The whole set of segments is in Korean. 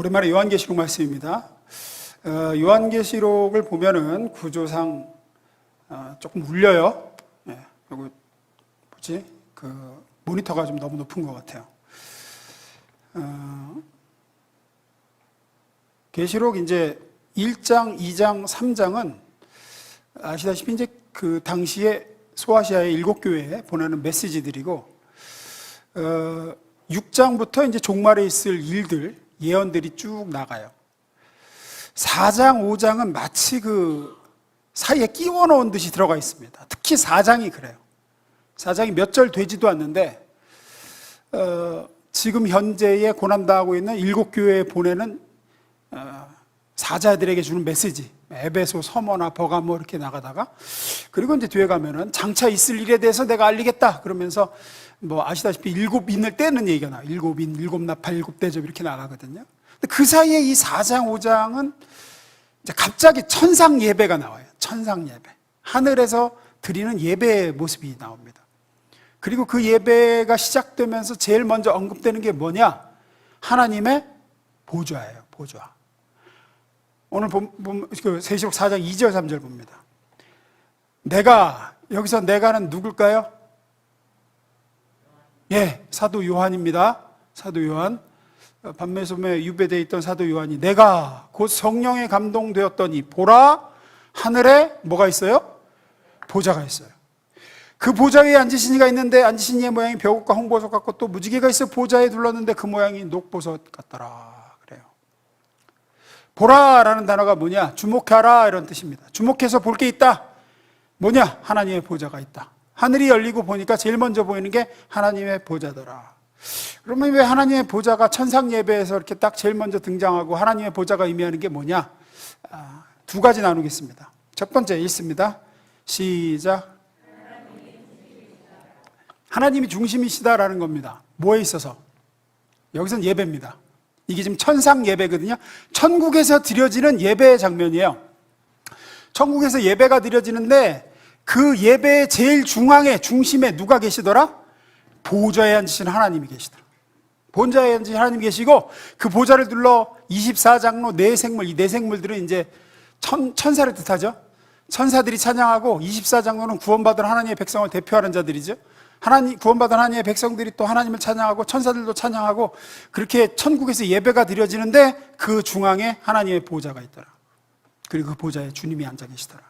오랜만에 요한계시록 말씀입니다. 요한계시록을 보면은 구조상 조금 울려요. 그리고 모니터가 좀 너무 높은 것 같아요. 계시록 이제 1장, 2장, 3장은 아시다시피 이제 그 당시에 소아시아의 7교회에 보내는 메시지들이고, 6장부터 이제 종말에 있을 일들, 예언들이 쭉 나가요. 4장, 5장은 마치 그 사이에 끼워 넣은 듯이 들어가 있습니다. 특히 4장이 그래요. 4장이 몇 절 되지도 않는데, 지금 현재에 고난당하고 있는 7교회에 보내는 사자들에게 주는 메시지, 에베소, 서머나 버가모 이렇게 나가다가, 그리고 이제 뒤에 가면은 장차 있을 일에 대해서 내가 알리겠다 그러면서 뭐 아시다시피 7인을 떼는 얘기가 나와요. 7인, 7나팔, 7대접 이렇게 나가거든요. 근데 그 사이에 이 4장, 5장은 이제 갑자기 천상 예배가 나와요. 천상 예배. 하늘에서 드리는 예배의 모습이 나옵니다. 그리고 그 예배가 시작되면서 제일 먼저 언급되는 게 뭐냐? 하나님의 보좌예요. 보좌. 오늘 그 세시록 4장 2절 3절 봅니다. 여기서 내가는 누굴까요? 사도 요한입니다. 사도 요한. 밤매섬에 유배되어 있던 사도 요한이 내가 곧 성령에 감동되었더니 보라, 하늘에 뭐가 있어요? 보좌가 있어요. 그 보좌 위에 앉으신 이가 있는데 앉으신 이의 모양이 벼옷과 홍보석 같고 또 무지개가 있어 보좌에 둘렀는데 그 모양이 녹보석 같더라. 그래요. 보라라는 단어가 뭐냐? 주목하라 이런 뜻입니다. 주목해서 볼 게 있다. 뭐냐? 하나님의 보좌가 있다. 하늘이 열리고 보니까 제일 먼저 보이는 게 하나님의 보좌더라. 그러면 왜 하나님의 보좌가 천상 예배에서 이렇게 딱 제일 먼저 등장하고 하나님의 보좌가 의미하는 게 뭐냐? 두 가지 나누겠습니다. 첫 번째 읽습니다. 시작. 하나님이 중심이시다라는 겁니다. 뭐에 있어서? 여기서는 예배입니다. 이게 지금 천상 예배거든요. 천국에서 드려지는 예배의 장면이에요. 천국에서 예배가 드려지는데 그 예배의 제일 중심에 누가 계시더라? 보좌에 앉으신 하나님이 계시더라. 보좌에 앉으신 하나님이 계시고 그 보좌를 둘러 24장로 네 생물, 이 네 생물들은 이제 천사를 뜻하죠. 천사들이 찬양하고 24장로는 구원받은 하나님의 백성을 대표하는 자들이죠. 구원받은 하나님의 백성들이 또 하나님을 찬양하고 천사들도 찬양하고 그렇게 천국에서 예배가 드려지는데 그 중앙에 하나님의 보좌가 있더라. 그리고 그 보좌에 주님이 앉아 계시더라.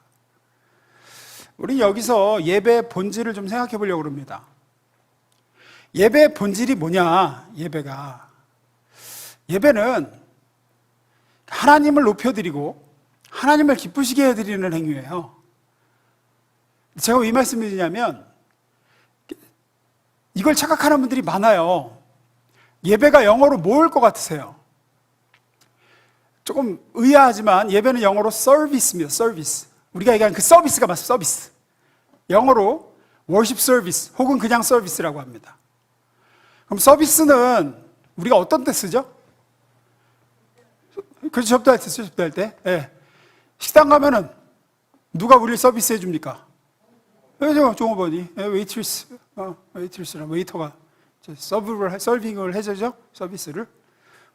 우리 여기서 예배의 본질을 좀 생각해 보려고 합니다. 예배의 본질이 뭐냐? 예배는 하나님을 높여드리고 하나님을 기쁘시게 해드리는 행위예요. 제가 왜 이 말씀을 드리냐면 이걸 착각하는 분들이 많아요. 예배가 영어로 뭘 것 같으세요? 조금 의아하지만 예배는 영어로 서비스입니다. 서비스. 우리가 얘기하는 그 서비스가 맞습니다. 서비스. 영어로 worship service 혹은 그냥 서비스라고 합니다. 그럼 서비스는 우리가 어떤 때 쓰죠? 그렇죠. 접대할 때 쓰죠. 접대할 때. 네. 식당 가면은 누가 우리를 서비스 해줍니까? 종업원이, 웨이트리스랑 웨이터가 서빙을 해주죠. 서비스를.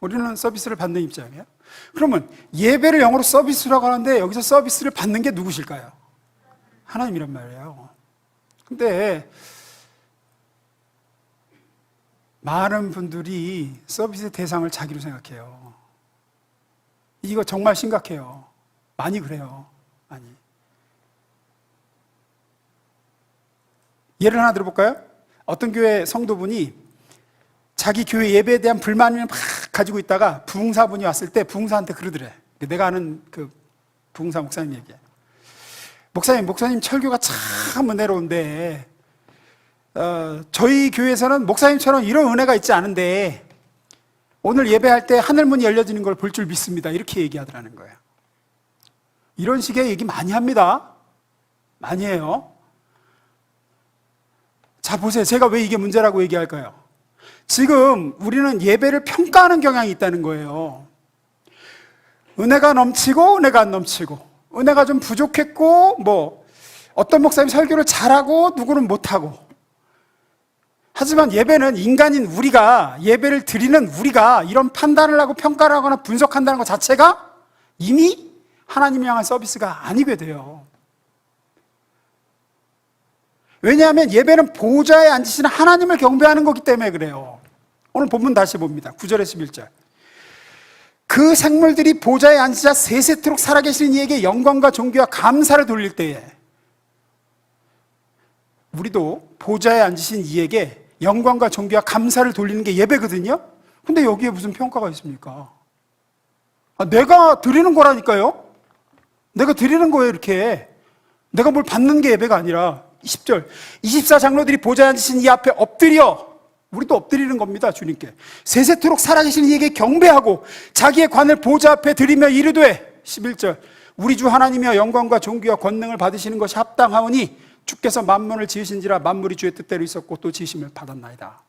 우리는 서비스를 받는 입장이에요. 그러면 예배를 영어로 서비스라고 하는데 여기서 서비스를 받는 게 누구실까요? 하나님이란 말이에요. 근데 많은 분들이 서비스 대상을 자기로 생각해요. 이거 정말 심각해요. 많이 그래요. 많이. 예를 하나 들어볼까요? 어떤 교회 성도분이 자기 교회 예배에 대한 불만을 막 가지고 있다가 부흥사분이 왔을 때 부흥사한테 그러더래. 내가 아는 그 부흥사 목사님 얘기해. 목사님 설교가 참 은혜로운데 저희 교회에서는 목사님처럼 이런 은혜가 있지 않은데 오늘 예배할 때 하늘문이 열려지는 걸 볼 줄 믿습니다. 이렇게 얘기하더라는 거예요. 이런 식의 얘기 많이 합니다. 많이 해요. 자, 보세요. 제가 왜 이게 문제라고 얘기할까요? 지금 우리는 예배를 평가하는 경향이 있다는 거예요. 은혜가 넘치고 은혜가 안 넘치고, 은혜가 좀 부족했고, 어떤 목사님 설교를 잘하고 누구는 못하고, 하지만 예배는 인간인 우리가, 예배를 드리는 우리가 이런 판단을 하고 평가를 하거나 분석한다는 것 자체가 이미 하나님을 향한 서비스가 아니게 돼요. 왜냐하면 예배는 보좌에 앉으시는 하나님을 경배하는 거기 때문에 그래요. 오늘 본문 다시 봅니다. 9절에서 11절. 그 생물들이 보좌에 앉으자 세세토록 살아계신 이에게 영광과 존귀와 감사를 돌릴 때에, 우리도 보좌에 앉으신 이에게 영광과 존귀와 감사를 돌리는 게 예배거든요. 근데 여기에 무슨 평가가 있습니까? 내가 드리는 거라니까요. 내가 드리는 거예요. 이렇게 내가 뭘 받는 게 예배가 아니라. 10절 24장로들이 보좌에 앉으신 이 앞에 엎드려, 우리도 엎드리는 겁니다. 주님께 세세토록 살아계신 이에게 경배하고 자기의 관을 보좌 앞에 드리며 이르되, 11절 우리 주 하나님이여 영광과 존귀와 권능을 받으시는 것이 합당하오니 주께서 만물을 지으신지라 만물이 주의 뜻대로 있었고 또 지으심을 받았나이다.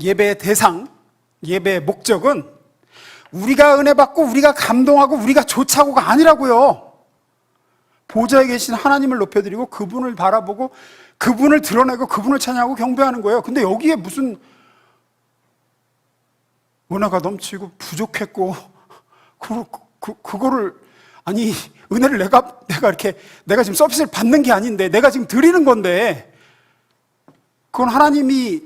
예배의 대상, 예배의 목적은 우리가 은혜 받고 우리가 감동하고 우리가 조차고가 아니라고요. 보좌에 계신 하나님을 높여드리고 그분을 바라보고 그분을 드러내고 그분을 찬양하고 경배하는 거예요. 근데 여기에 무슨 은혜가 넘치고 부족했고 그거를, 아니 은혜를 내가 이렇게 내가 지금 서비스를 받는 게 아닌데 내가 지금 드리는 건데 그건 하나님이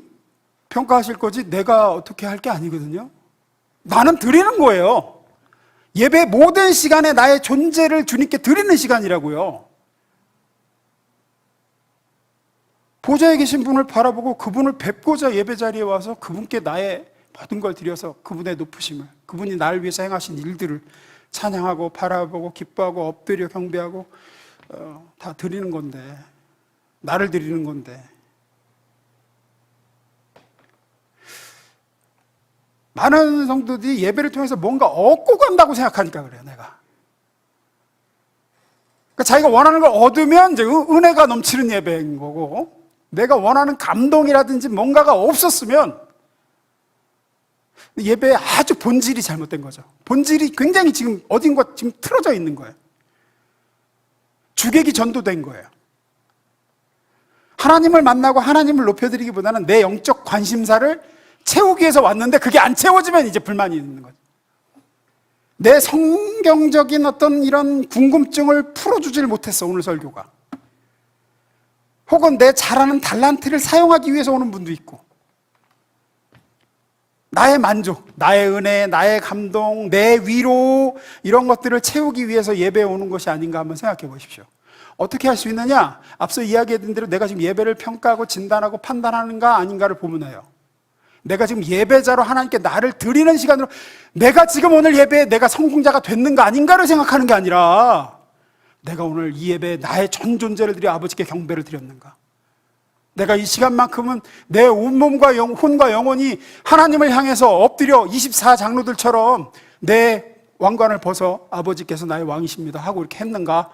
평가하실 거지 내가 어떻게 할 게 아니거든요. 나는 드리는 거예요. 예배 모든 시간에 나의 존재를 주님께 드리는 시간이라고요. 보좌에 계신 분을 바라보고 그분을 뵙고자 예배 자리에 와서 그분께 나의 모든 걸 드려서 그분의 높으심을, 그분이 나를 위해서 행하신 일들을 찬양하고 바라보고 기뻐하고 엎드려 경배하고 다 드리는 건데, 나를 드리는 건데, 많은 성도들이 예배를 통해서 뭔가 얻고 간다고 생각하니까 그래요. 내가 그러니까 자기가 원하는 걸 얻으면 이제 은혜가 넘치는 예배인 거고, 내가 원하는 감동이라든지 뭔가가 없었으면 예배의 아주 본질이 잘못된 거죠. 본질이 굉장히 지금 어딘가 지금 틀어져 있는 거예요. 주객이 전도된 거예요. 하나님을 만나고 하나님을 높여드리기보다는 내 영적 관심사를 채우기 위해서 왔는데 그게 안 채워지면 이제 불만이 있는 거죠. 내 성경적인 어떤 이런 궁금증을 풀어주질 못했어, 오늘 설교가. 혹은 내 잘하는 달란트를 사용하기 위해서 오는 분도 있고, 나의 만족, 나의 은혜, 나의 감동, 내 위로, 이런 것들을 채우기 위해서 예배에 오는 것이 아닌가 한번 생각해 보십시오. 어떻게 할 수 있느냐? 앞서 이야기했던 대로 내가 지금 예배를 평가하고 진단하고 판단하는가 아닌가를 보면 해요. 내가 지금 예배자로 하나님께 나를 드리는 시간으로 내가 지금 오늘 예배에 내가 성공자가 됐는가 아닌가를 생각하는 게 아니라 내가 오늘 이 예배에 나의 전 존재를 드려 아버지께 경배를 드렸는가, 내가 이 시간만큼은 내 온몸과 혼과 영혼이 하나님을 향해서 엎드려 24장로들처럼 내 왕관을 벗어 아버지께서 나의 왕이십니다 하고 이렇게 했는가,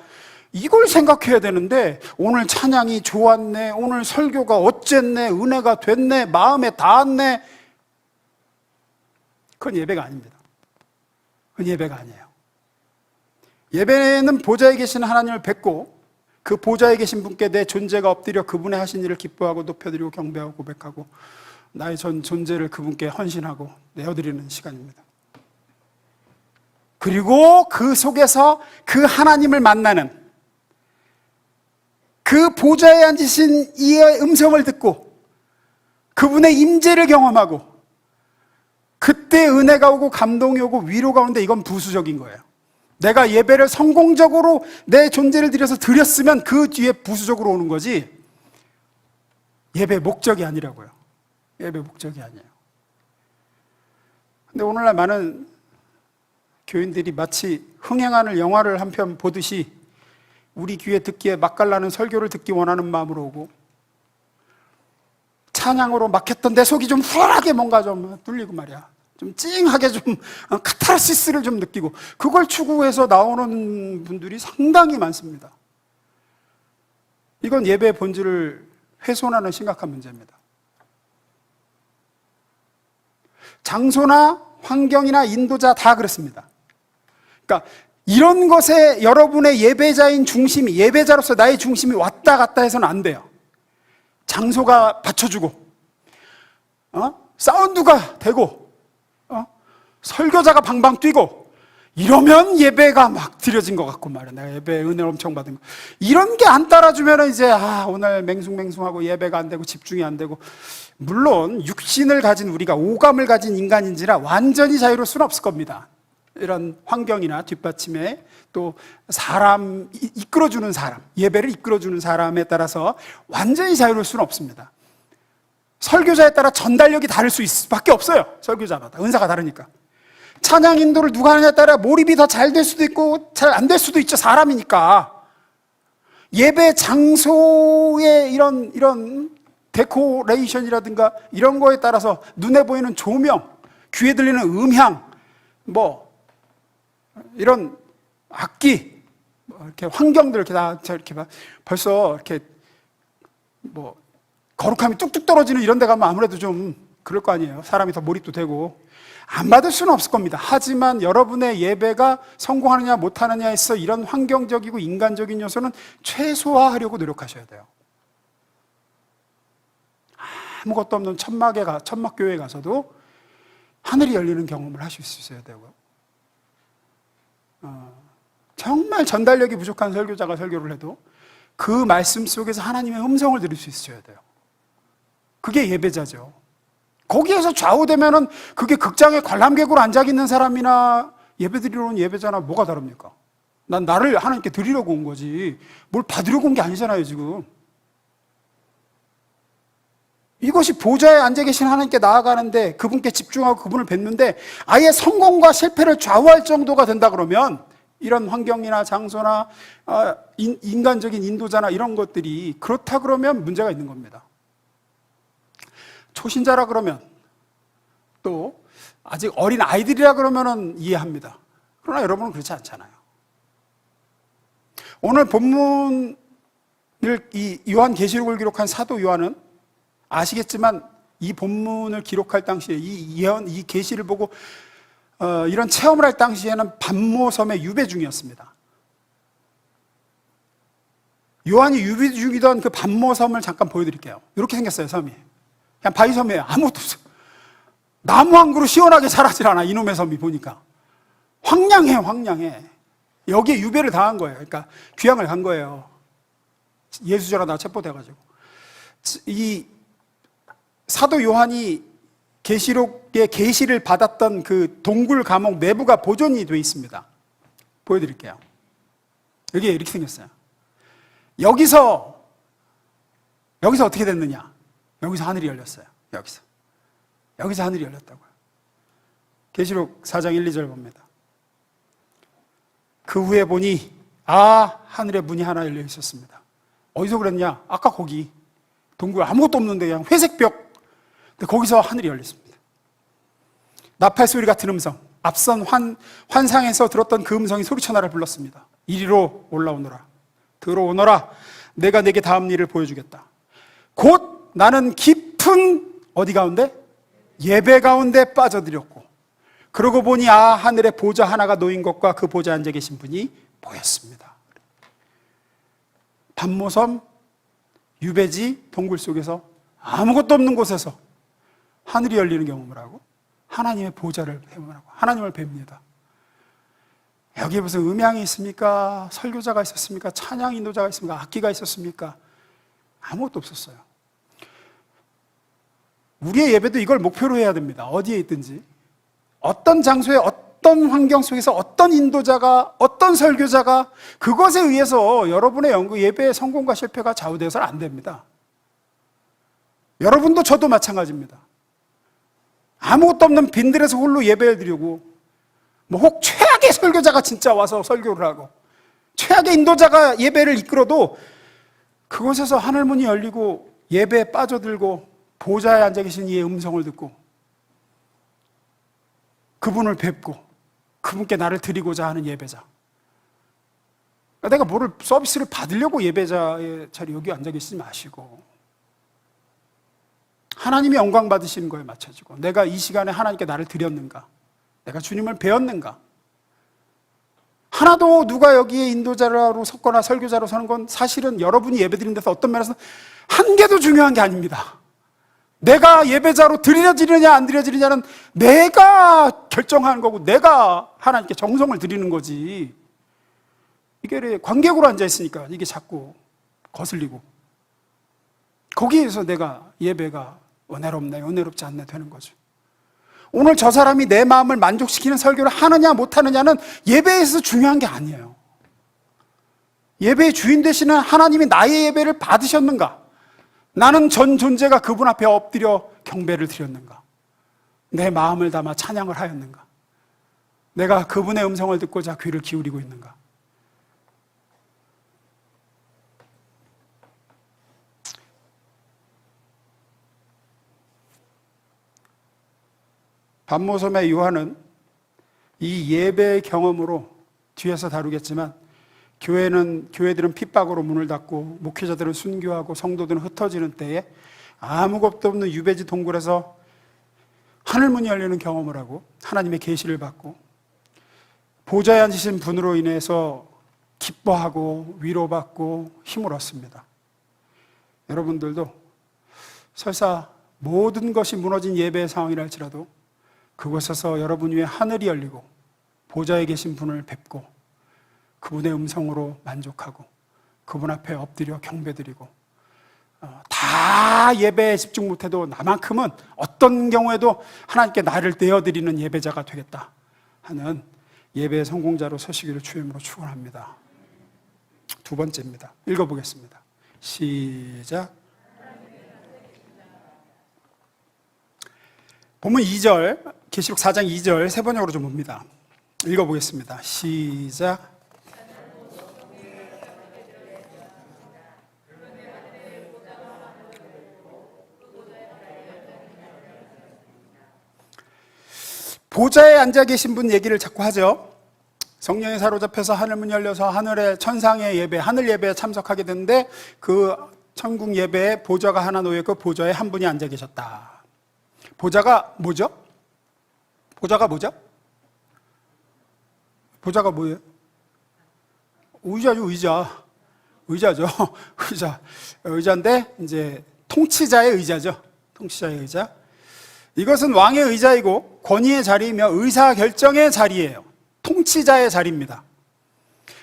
이걸 생각해야 되는데 오늘 찬양이 좋았네, 오늘 설교가 어쨌네, 은혜가 됐네, 마음에 닿았네, 그건 예배가 아닙니다. 그건 예배가 아니에요. 예배는 보좌에 계신 하나님을 뵙고 그 보좌에 계신 분께 내 존재가 엎드려 그분의 하신 일을 기뻐하고 높여드리고 경배하고 고백하고 나의 전 존재를 그분께 헌신하고 내어드리는 시간입니다. 그리고 그 속에서 그 하나님을 만나는, 그 보좌에 앉으신 이의 음성을 듣고 그분의 임재를 경험하고 그때 은혜가 오고 감동이 오고 위로가 오는데, 이건 부수적인 거예요. 내가 예배를 성공적으로 내 존재를 들여서 드렸으면 그 뒤에 부수적으로 오는 거지, 예배 목적이 아니라고요. 예배 목적이 아니에요. 근데 오늘날 많은 교인들이 마치 흥행하는 영화를 한 편 보듯이 우리 귀에 듣기에 맛깔나는 설교를 듣기 원하는 마음으로 오고, 찬양으로 막혔던 내 속이 좀 후련하게 뭔가 좀 뚫리고 말이야, 좀 찡하게 좀 카타르시스를 좀 느끼고, 그걸 추구해서 나오는 분들이 상당히 많습니다. 이건 예배의 본질을 훼손하는 심각한 문제입니다. 장소나 환경이나 인도자 다 그렇습니다. 그러니까 이런 것에 여러분의 예배자인 중심이, 예배자로서 나의 중심이 왔다 갔다 해서는 안 돼요. 장소가 받쳐주고, 사운드가 되고, 설교자가 방방 뛰고, 이러면 예배가 막 드려진 것 같고 말이야. 내가 예배 은혜를 엄청 받은 거. 이런 게 안 따라주면 이제, 오늘 맹숭맹숭하고 예배가 안 되고 집중이 안 되고, 물론 육신을 가진 우리가 오감을 가진 인간인지라 완전히 자유로울 수는 없을 겁니다. 이런 환경이나 뒷받침에 또 사람, 이끌어주는 사람, 예배를 이끌어주는 사람에 따라서 완전히 자유로울 수는 없습니다. 설교자에 따라 전달력이 다를 수밖에 없어요. 설교자마다 은사가 다르니까. 찬양 인도를 누가 하느냐에 따라 몰입이 더 잘 될 수도 있고 잘 안 될 수도 있죠. 사람이니까. 예배 장소의 이런 데코레이션이라든가 이런 거에 따라서 눈에 보이는 조명, 귀에 들리는 음향, 이런 악기, 이렇게 환경들 이렇게 다 이렇게 벌써 이렇게 거룩함이 뚝뚝 떨어지는 이런 데 가면 아무래도 좀 그럴 거 아니에요. 사람이 더 몰입도 되고. 안 받을 수는 없을 겁니다. 하지만 여러분의 예배가 성공하느냐 못하느냐에서 이런 환경적이고 인간적인 요소는 최소화하려고 노력하셔야 돼요. 아무것도 없는 천막교회에 가서도 하늘이 열리는 경험을 하실 수 있어야 되고요. 정말 전달력이 부족한 설교자가 설교를 해도 그 말씀 속에서 하나님의 음성을 들을 수 있어야 돼요. 그게 예배자죠. 거기에서 좌우되면은 그게 극장에 관람객으로 앉아 있는 사람이나 예배 드리러 온 예배자나 뭐가 다릅니까? 난 나를 하나님께 드리려고 온 거지 뭘 받으려고 온 게 아니잖아요. 지금 이것이 보좌에 앉아 계신 하나님께 나아가는데 그분께 집중하고 그분을 뵙는데 아예 성공과 실패를 좌우할 정도가 된다 그러면 이런 환경이나 장소나 인간적인 인도자나 이런 것들이 그렇다 그러면 문제가 있는 겁니다. 초신자라 그러면 또 아직 어린 아이들이라 그러면은 이해합니다. 그러나 여러분은 그렇지 않잖아요. 오늘 본문을 이 요한계시록을 기록한 사도 요한은 아시겠지만 이 본문을 기록할 당시에 이 계시를 보고 이런 체험을 할 당시에는 반모섬의 유배 중이었습니다. 요한이 유배 중이던 그 반모섬을 잠깐 보여드릴게요. 이렇게 생겼어요. 섬이 그냥 바위섬이에요. 아무것도 없어요. 나무 한 그루 시원하게 자라질 않아. 이놈의 섬이 보니까 황량해. 여기에 유배를 당한 거예요. 그러니까 귀향을 간 거예요. 예수저러다 체포돼가지고. 이 사도 요한이 계시록의 계시를 받았던 그 동굴 감옥 내부가 보존이 되어 있습니다. 보여드릴게요. 여기 이렇게 생겼어요. 여기서 어떻게 됐느냐? 여기서 하늘이 열렸어요. 여기서 하늘이 열렸다고요. 계시록 4장 1, 2절 봅니다. 그 후에 보니 하늘에 문이 하나 열려 있었습니다. 어디서 그랬냐? 아까 거기 동굴 아무것도 없는데 그냥 회색 벽. 근데 거기서 하늘이 열렸습니다. 나팔 소리 같은 음성, 앞선 환상에서 들었던 그 음성이 소리쳐 나를 불렀습니다. 이리로 올라오너라. 들어오너라. 내가 내게 다음 일을 보여주겠다. 곧 나는 깊은 어디 가운데? 예배 가운데 빠져들였고 그러고 보니 하늘에 보좌 하나가 놓인 것과 그 보좌에 앉아 계신 분이 보였습니다. 반모섬 유배지 동굴 속에서 아무것도 없는 곳에서 하늘이 열리는 경험을 하고 하나님의 보좌를 경험하고 하나님을 뵙니다. 여기에 무슨 음향이 있습니까? 설교자가 있었습니까? 찬양 인도자가 있습니까? 악기가 있었습니까? 아무것도 없었어요. 우리의 예배도 이걸 목표로 해야 됩니다. 어디에 있든지 어떤 장소에 어떤 환경 속에서 어떤 인도자가 어떤 설교자가 그것에 의해서 여러분의 예배의 성공과 실패가 좌우되어서는 안 됩니다. 여러분도 저도 마찬가지입니다. 아무것도 없는 빈들에서 홀로 예배를 드리고 혹 최악의 설교자가 진짜 와서 설교를 하고 최악의 인도자가 예배를 이끌어도 그곳에서 하늘문이 열리고 예배에 빠져들고 보좌에 앉아 계신 이의 음성을 듣고 그분을 뵙고 그분께 나를 드리고자 하는 예배자. 내가 뭐를 서비스를 받으려고 예배자의 자리 여기 앉아 계시지 마시고 하나님이 영광 받으시는 거에 맞춰지고 내가 이 시간에 하나님께 나를 드렸는가? 내가 주님을 배웠는가? 하나도 누가 여기에 인도자로 섰거나 설교자로 서는 건 사실은 여러분이 예배드리는 데서 어떤 면에서 한 개도 중요한 게 아닙니다. 내가 예배자로 드려지느냐 안 드려지느냐는 내가 결정하는 거고 내가 하나님께 정성을 드리는 거지. 이게 관객으로 앉아있으니까 이게 자꾸 거슬리고 거기에서 내가 예배가 은혜롭네 은혜롭지 않네 되는 거죠. 오늘 저 사람이 내 마음을 만족시키는 설교를 하느냐 못하느냐는 예배에서 중요한 게 아니에요. 예배의 주인 되시는 하나님이 나의 예배를 받으셨는가? 나는 전 존재가 그분 앞에 엎드려 경배를 드렸는가? 내 마음을 담아 찬양을 하였는가? 내가 그분의 음성을 듣고자 귀를 기울이고 있는가? 반모섬의 요한은 이 예배의 경험으로 뒤에서 다루겠지만 교회들은 핍박으로 문을 닫고 목회자들은 순교하고 성도들은 흩어지는 때에 아무것도 없는 유배지 동굴에서 하늘문이 열리는 경험을 하고 하나님의 계시를 받고 보좌에 앉으신 분으로 인해서 기뻐하고 위로받고 힘을 얻습니다. 여러분들도 설사 모든 것이 무너진 예배의 상황이라 할지라도 그곳에서 여러분 위에 하늘이 열리고 보좌에 계신 분을 뵙고 그분의 음성으로 만족하고 그분 앞에 엎드려 경배드리고 다 예배에 집중 못해도 나만큼은 어떤 경우에도 하나님께 나를 내어드리는 예배자가 되겠다 하는 예배의 성공자로 서시기를 주님으로 축원합니다. 두 번째입니다. 읽어보겠습니다. 시작. 본문 2절, 계시록 4장 2절 세 번역으로 좀 봅니다. 읽어보겠습니다. 시작. 보좌에 앉아 계신 분 얘기를 자꾸 하죠. 성령에 사로잡혀서 하늘문이 열려서 하늘의 천상의 예배, 하늘 예배에 참석하게 됐는데 그 천국 예배에 보좌가 하나 놓여있고 보좌에 한 분이 앉아 계셨다. 보좌가 뭐죠? 보좌가 뭐죠? 보좌가 뭐예요? 의자죠, 의자. 의자죠. 의자인데 이제 통치자의 의자죠. 통치자의 의자. 이것은 왕의 의자이고 권위의 자리이며 의사결정의 자리예요. 통치자의 자리입니다.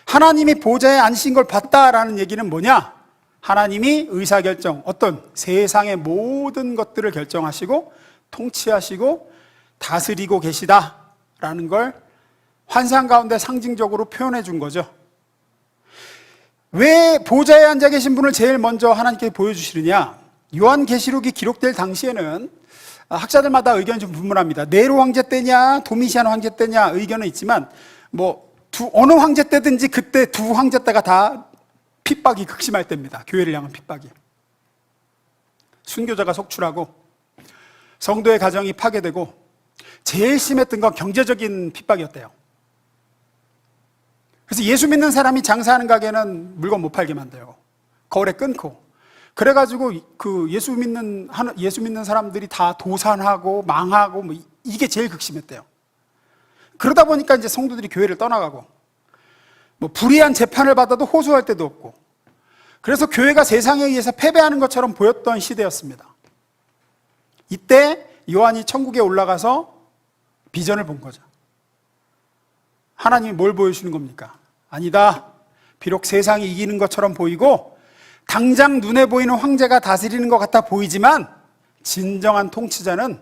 하나님이 보좌에 앉으신 걸 봤다라는 얘기는 뭐냐? 하나님이 의사결정, 어떤 세상의 모든 것들을 결정하시고 통치하시고 다스리고 계시다라는 걸 환상 가운데 상징적으로 표현해 준 거죠. 왜 보좌에 앉아 계신 분을 제일 먼저 하나님께 보여주시느냐? 요한계시록이 기록될 당시에는 학자들마다 의견이 좀 분분합니다. 네로 황제 때냐 도미시안 황제 때냐 의견은 있지만 어느 황제 때든지 그때 두 황제 때가 다 핍박이 극심할 때입니다. 교회를 향한 핍박이. 순교자가 속출하고 성도의 가정이 파괴되고 제일 심했던 건 경제적인 핍박이었대요. 그래서 예수 믿는 사람이 장사하는 가게는 물건 못 팔게 만들고 거래 끊고 그래가지고 그 예수 믿는 사람들이 다 도산하고 망하고 이게 제일 극심했대요. 그러다 보니까 이제 성도들이 교회를 떠나가고 불의한 재판을 받아도 호소할 데도 없고 그래서 교회가 세상에 의해서 패배하는 것처럼 보였던 시대였습니다. 이때 요한이 천국에 올라가서 비전을 본 거죠. 하나님이 뭘 보여주시는 겁니까? 아니다. 비록 세상이 이기는 것처럼 보이고 당장 눈에 보이는 황제가 다스리는 것 같아 보이지만 진정한 통치자는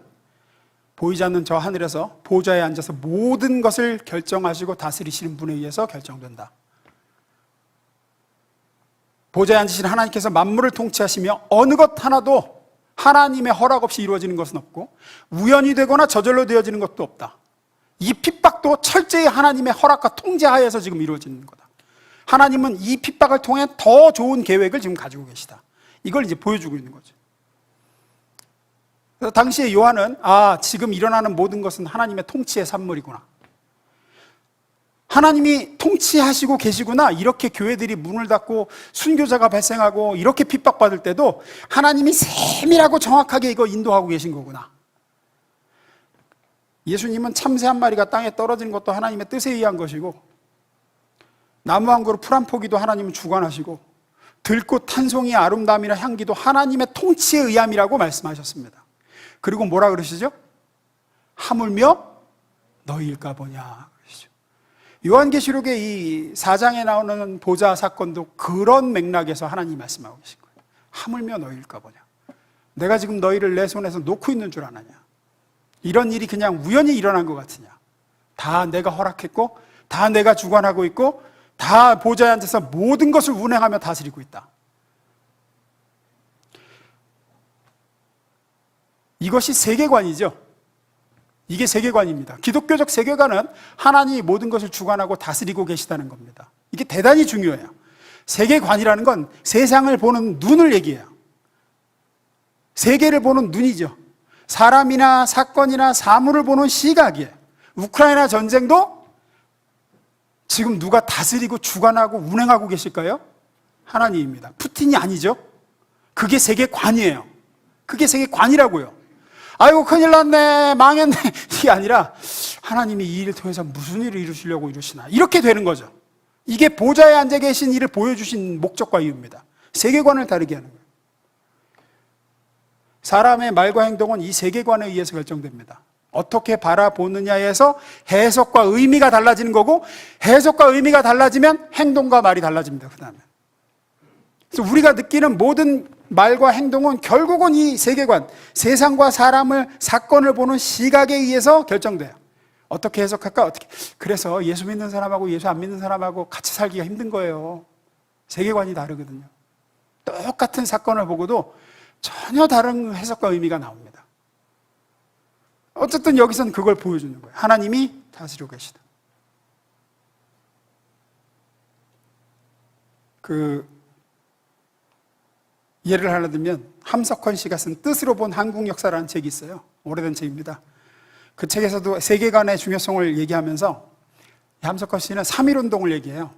보이지 않는 저 하늘에서 보좌에 앉아서 모든 것을 결정하시고 다스리시는 분에 의해서 결정된다. 보좌에 앉으신 하나님께서 만물을 통치하시며 어느 것 하나도 하나님의 허락 없이 이루어지는 것은 없고 우연이 되거나 저절로 되어지는 것도 없다. 이 핍박도 철저히 하나님의 허락과 통제하에서 지금 이루어지는 거다. 하나님은 이 핍박을 통해 더 좋은 계획을 지금 가지고 계시다. 이걸 이제 보여주고 있는 거죠. 그래서 당시에 요한은 지금 일어나는 모든 것은 하나님의 통치의 산물이구나. 하나님이 통치하시고 계시구나. 이렇게 교회들이 문을 닫고 순교자가 발생하고 이렇게 핍박받을 때도 하나님이 세밀하고 정확하게 이거 인도하고 계신 거구나. 예수님은 참새 한 마리가 땅에 떨어지는 것도 하나님의 뜻에 의한 것이고 나무 한 그루 풀 한 포기도 하나님은 주관하시고 들꽃 한 송이의 아름다움이나 향기도 하나님의 통치에 의함이라고 말씀하셨습니다. 그리고 뭐라 그러시죠? 하물며 너희일까 보냐 그러시죠. 요한계시록의 이 4장에 나오는 보좌 사건도 그런 맥락에서 하나님이 말씀하고 계신 거예요. 하물며 너희일까 보냐. 내가 지금 너희를 내 손에서 놓고 있는 줄 아느냐. 이런 일이 그냥 우연히 일어난 것 같으냐. 다 내가 허락했고 다 내가 주관하고 있고 다 보좌에 앉아서 모든 것을 운행하며 다스리고 있다. 이것이 세계관이죠. 이게 세계관입니다. 기독교적 세계관은 하나님이 모든 것을 주관하고 다스리고 계시다는 겁니다. 이게 대단히 중요해요. 세계관이라는 건 세상을 보는 눈을 얘기해요. 세계를 보는 눈이죠. 사람이나 사건이나 사물을 보는 시각이에요. 우크라이나 전쟁도 지금 누가 다스리고 주관하고 운행하고 계실까요? 하나님입니다. 푸틴이 아니죠. 그게 세계관이에요. 그게 세계관이라고요. 아이고 큰일 났네 망했네 이게 아니라 하나님이 이 일을 통해서 무슨 일을 이루시려고 이루시나 이렇게 되는 거죠. 이게 보좌에 앉아 계신 일을 보여주신 목적과 이유입니다. 세계관을 다르게 하는 거예요. 사람의 말과 행동은 이 세계관에 의해서 결정됩니다. 어떻게 바라보느냐에서 해석과 의미가 달라지는 거고 해석과 의미가 달라지면 행동과 말이 달라집니다. 그 다음에 그래서 우리가 느끼는 모든 말과 행동은 결국은 이 세계관, 세상과 사람을, 사건을 보는 시각에 의해서 결정돼요. 어떻게 해석할까? 어떻게. 그래서 예수 믿는 사람하고 예수 안 믿는 사람하고 같이 살기가 힘든 거예요. 세계관이 다르거든요. 똑같은 사건을 보고도 전혀 다른 해석과 의미가 나옵니다. 어쨌든 여기서는 그걸 보여주는 거예요. 하나님이 다스리고 계시다. 예를 하나 들면 함석헌 씨가 쓴 뜻으로 본 한국 역사라는 책이 있어요. 오래된 책입니다. 그 책에서도 세계관의 중요성을 얘기하면서 함석헌 씨는 3.1운동을 얘기해요.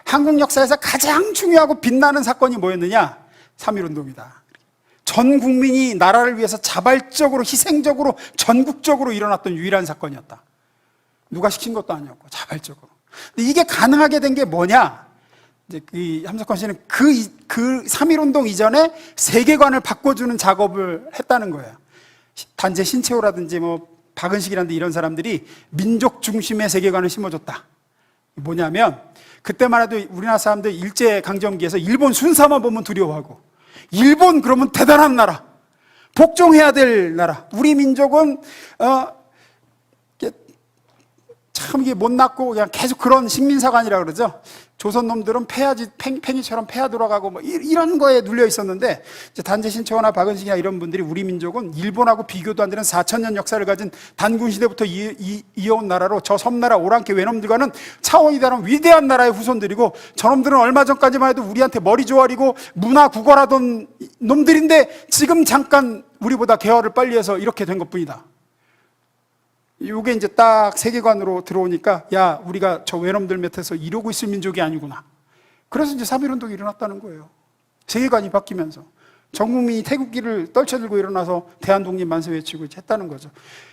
한국 역사에서 가장 중요하고 빛나는 사건이 뭐였느냐? 3.1운동이다. 전 국민이 나라를 위해서 자발적으로 희생적으로 전국적으로 일어났던 유일한 사건이었다. 누가 시킨 것도 아니었고 자발적으로. 근데 이게 가능하게 된 게 뭐냐? 이제 이 함석헌 씨는 그 3.1운동 이전에 세계관을 바꿔주는 작업을 했다는 거예요. 단재 신채호라든지 뭐 박은식이라든지 이런 사람들이 민족 중심의 세계관을 심어줬다. 뭐냐면 그때만 해도 우리나라 사람들 일제강점기에서 일본 순사만 보면 두려워하고 일본 그러면 대단한 나라, 복종해야 될 나라. 우리 민족은 참 이게 못났고 그냥 계속 그런 식민사관이라 그러죠. 조선 놈들은 패야지 팽이처럼 패야 돌아가고 뭐 이런 거에 눌려 있었는데 이제 단재 신채호나 박은식이나 이런 분들이 우리 민족은 일본하고 비교도 안 되는 4,000년 역사를 가진 단군 시대부터 이어온 나라로 저 섬나라 오랑캐 외놈들과는 차원이 다른 위대한 나라의 후손들이고 저놈들은 얼마 전까지만 해도 우리한테 머리 조아리고 문화 구걸하던 놈들인데 지금 잠깐 우리보다 개화를 빨리 해서 이렇게 된 것뿐이다. 이게 이제 딱 세계관으로 들어오니까 야 우리가 저 외놈들 밑에서 이러고 있을 민족이 아니구나. 그래서 이제 3.1운동이 일어났다는 거예요. 세계관이 바뀌면서 전 국민이 태극기를 떨쳐들고 일어나서 대한독립 만세 외치고 했다는 거죠.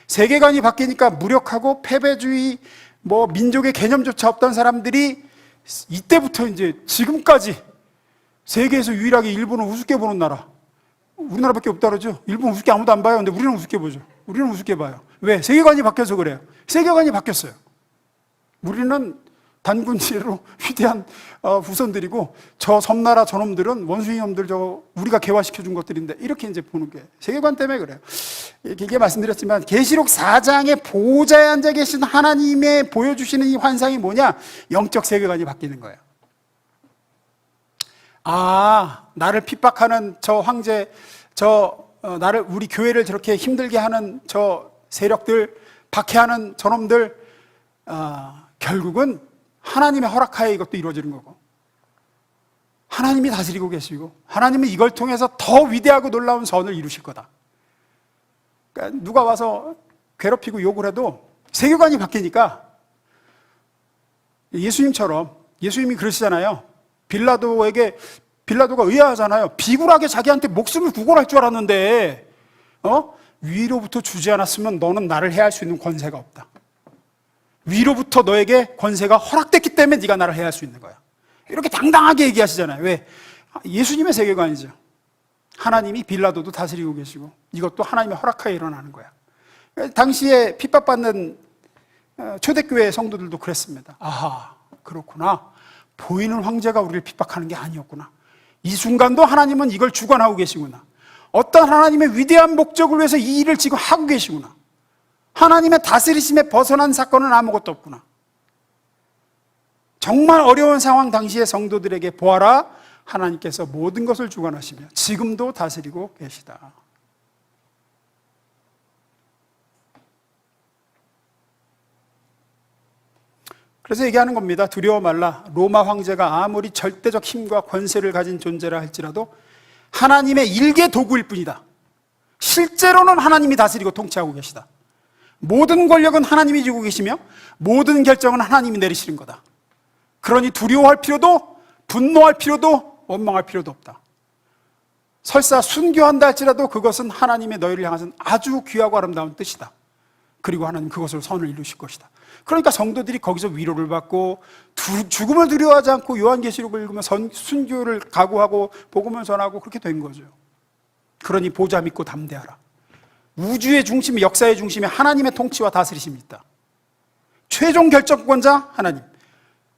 세계관이 바뀌니까 무력하고 패배주의 뭐 민족의 개념조차 없던 사람들이 이때부터 이제 지금까지 세계에서 유일하게 일본을 우습게 보는 나라, 우리나라밖에 없다 그러죠. 일본 우습게 아무도 안 봐요. 근데 우리는 우습게 보죠. 우리는 우습게 봐요. 왜? 세계관이 바뀌어서 그래요. 세계관이 바뀌었어요. 우리는 단군지로 위대한 후손들이고 저 섬나라 저놈들은 원숭이 놈들 우리가 개화시켜준 것들인데 이렇게 이제 보는 게 세계관 때문에 그래요. 이게 말씀드렸지만 계시록 4장에 보좌에 앉아 계신 하나님의 보여주시는 이 환상이 뭐냐? 영적 세계관이 바뀌는 거예요. 아, 나를 핍박하는 저 황제, 나를 우리 교회를 저렇게 힘들게 하는 저 세력들, 박해하는 저놈들, 결국은 하나님의 허락하에 이것도 이루어지는 거고 하나님이 다스리고 계시고 하나님은 이걸 통해서 더 위대하고 놀라운 선을 이루실 거다. 그러니까 누가 와서 괴롭히고 욕을 해도 세계관이 바뀌니까 예수님처럼 예수님이 그러시잖아요. 빌라도가 의아하잖아요. 비굴하게 자기한테 목숨을 구걸할 줄 위로부터 너에게 권세가 허락됐기 때문에 네가 나를 해할 수 있는 거야. 이렇게 당당하게 얘기하시잖아요. 왜? 예수님의 세계관이죠. 하나님이 빌라도도 다스리고 계시고 이것도 하나님의 허락하에 일어나는 거야. 당시에 핍박받는 초대교회 성도들도 그랬습니다. 아하, 그렇구나. 보이는 황제가 우리를 핍박하는 게 아니었구나. 이 순간도 하나님은 이걸 주관하고 계시구나. 어떤 하나님의 위대한 목적을 위해서 이 일을 지금 하고 계시구나. 하나님의 다스리심에 벗어난 사건은 아무것도 없구나. 정말 어려운 상황 당시의 성도들에게 보아라, 하나님께서 모든 것을 주관하시며 지금도 다스리고 계시다. 그래서 얘기하는 겁니다. 두려워 말라. 로마 황제가 아무리 절대적 힘과 권세를 가진 존재라 할지라도 하나님의 일개 도구일 뿐이다. 실제로는 하나님이 다스리고 통치하고 계시다. 모든 권력은 하나님이 쥐고 계시며 모든 결정은 하나님이 내리시는 거다. 그러니 두려워할 필요도 분노할 필요도 원망할 필요도 없다. 설사 순교한다 할지라도 그것은 하나님의 너희를 향하신 아주 귀하고 아름다운 뜻이다. 그리고 하나님 그것으로 선을 이루실 것이다. 그러니까 성도들이 거기서 위로를 받고 죽음을 두려워하지 않고 요한계시록을 읽으며 순교를 각오하고 복음을 전하고 그렇게 된 거죠. 그러니 보좌 믿고 담대하라. 우주의 중심이, 역사의 중심에 하나님의 통치와 다스리심이 있다. 최종 결정권자 하나님,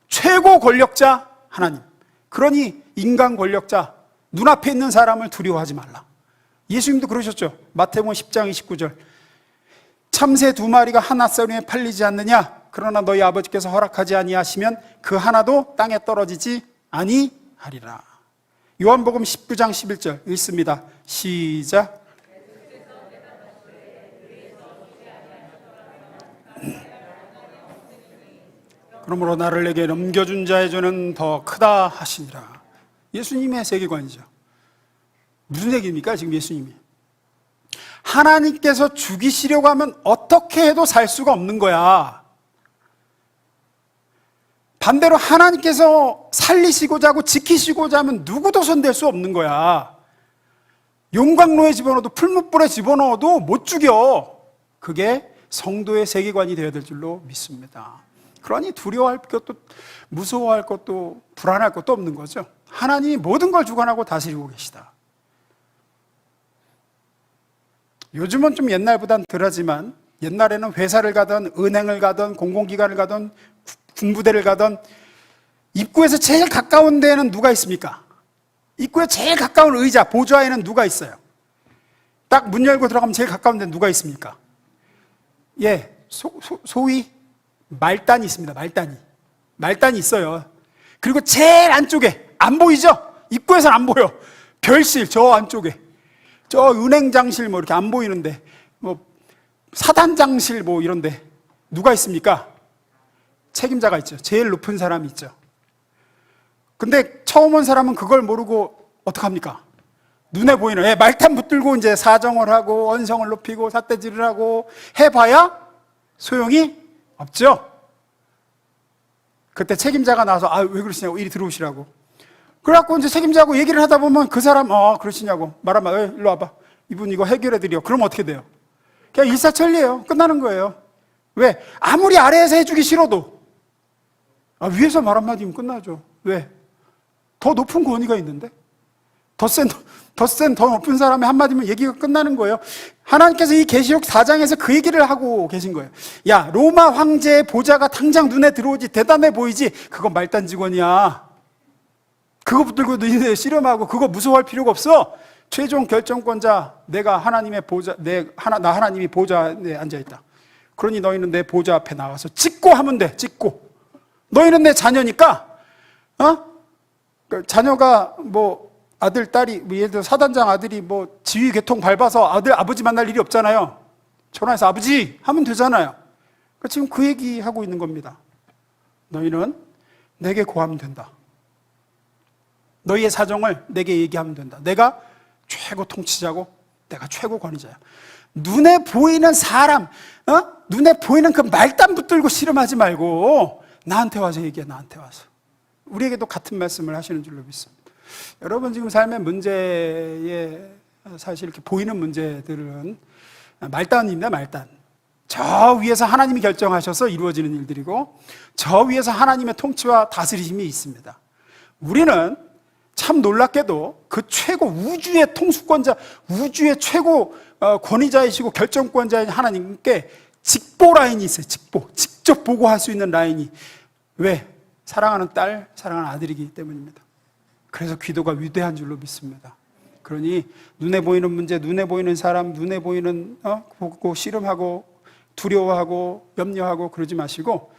최고 권력자 하나님. 그러니 인간 권력자, 눈앞에 있는 사람을 두려워하지 말라. 예수님도 그러셨죠. 마태복음 10장 29절. 참새 2마리가 한 앗서리에 팔리지 않느냐? 그러나 너희 아버지께서 허락하지 아니하시면 그 하나도 땅에 떨어지지 아니하리라. 요한복음 19장 11절 읽습니다. 시작. 그러므로 나를 내게 넘겨준 자의 죄는 더 크다 하시니라. 예수님의 세계관이죠. 무슨 얘기입니까 지금 예수님이? 하나님께서 죽이시려고 하면 어떻게 해도 살 수가 없는 거야. 반대로 하나님께서 살리시고자 하고 지키시고자 하면 누구도 손댈 수 없는 거야. 용광로에 집어넣어도 풀무불에 집어넣어도 못 죽여. 그게 성도의 세계관이 되어야 될 줄로 믿습니다. 그러니 두려워할 것도 무서워할 것도 불안할 것도 없는 거죠. 하나님이 모든 걸 주관하고 다스리고 계시다. 요즘은 좀 옛날보단 덜하지만 옛날에는 회사를 가든 은행을 가든 공공기관을 가든 군부대를 가든 입구에서 제일 가까운 데에는 누가 있습니까? 입구에 제일 가까운 의자, 보좌에는 누가 있어요? 딱 문 열고 들어가면 제일 가까운 데는 누가 있습니까? 예, 소위 말단이 있습니다. 말단이 있어요. 그리고 제일 안쪽에 안 보이죠? 입구에서는 안 보여. 별실 저 안쪽에, 저 은행장실 뭐 이렇게 안 보이는데, 뭐 사단장실 뭐 이런데 누가 있습니까? 책임자가 있죠. 제일 높은 사람이 있죠. 근데 처음 온 사람은 그걸 모르고 어떡합니까? 눈에 보이는 말탄 붙들고 이제 사정을 하고 언성을 높이고 삿대질을 하고 해봐야 소용이 없죠. 그때 책임자가 나와서 왜 그러시냐고, 이리 들어오시라고. 그래갖고 이제 책임자하고 얘기를 하다 보면 그 사람 그러시냐고 말하면 일로 와봐, 이분 이거 해결해드려. 그럼 어떻게 돼요? 그냥 일사천리예요. 끝나는 거예요. 왜? 아무리 아래에서 해주기 싫어도 위에서 말 한마디면 끝나죠. 왜? 더 높은 권위가 있는데, 더 높은 사람의 한마디면 얘기가 끝나는 거예요. 하나님께서 이 계시록 4장에서 그 얘기를 하고 계신 거예요. 야, 로마 황제의 보좌가 당장 눈에 들어오지, 대단해 보이지? 그거 말단 직원이야. 그거 붙들고 너희들 씨름하고 그거 무서워할 필요가 없어. 최종 결정권자 내가 하나님의 보좌, 나 하나님이 보좌에 앉아있다. 그러니 너희는 내 보좌 앞에 나와서 찍고 하면 돼. 찍고. 너희는 내 자녀니까 자녀가 뭐 아들, 딸이, 예를 들어 사단장 아들이 뭐 지휘 계통 밟아서 아버지 만날 일이 없잖아요. 전화해서 아버지 하면 되잖아요. 그러니까 지금 그 얘기하고 있는 겁니다. 너희는 내게 고하면 된다. 너희의 사정을 내게 얘기하면 된다. 내가 최고 통치자고 내가 최고 권위자야. 눈에 보이는 사람, 눈에 보이는 그 말단 붙들고 씨름하지 말고 나한테 와서 얘기해. 나한테 와서. 우리에게도 같은 말씀을 하시는 줄로 믿습니다. 여러분 지금 삶의 문제에 사실 이렇게 보이는 문제들은 말단입니다. 말단. 저 위에서 하나님이 결정하셔서 이루어지는 일들이고, 저 위에서 하나님의 통치와 다스리심이 있습니다. 우리는 참 놀랍게도 그 최고 우주의 통수권자, 우주의 최고 권위자이시고 결정권자인 하나님께 직보 라인이 있어요. 직접 보고할 수 있는 라인이. 왜? 사랑하는 딸, 사랑하는 아들이기 때문입니다. 그래서 기도가 위대한 줄로 믿습니다. 그러니 눈에 보이는 문제, 눈에 보이는 사람, 눈에 보이는 보고 씨름하고 두려워하고 염려하고 그러지 마시고,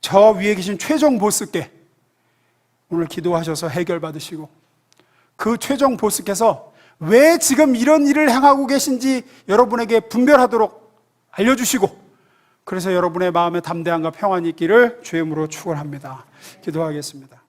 저 위에 계신 최종 보스께 오늘 기도하셔서 해결받으시고, 그 최종 보스께서 왜 지금 이런 일을 행하고 계신지 여러분에게 분별하도록 알려주시고, 그래서 여러분의 마음에 담대함과 평안이 있기를 주의 이름으로 축원합니다. 기도하겠습니다.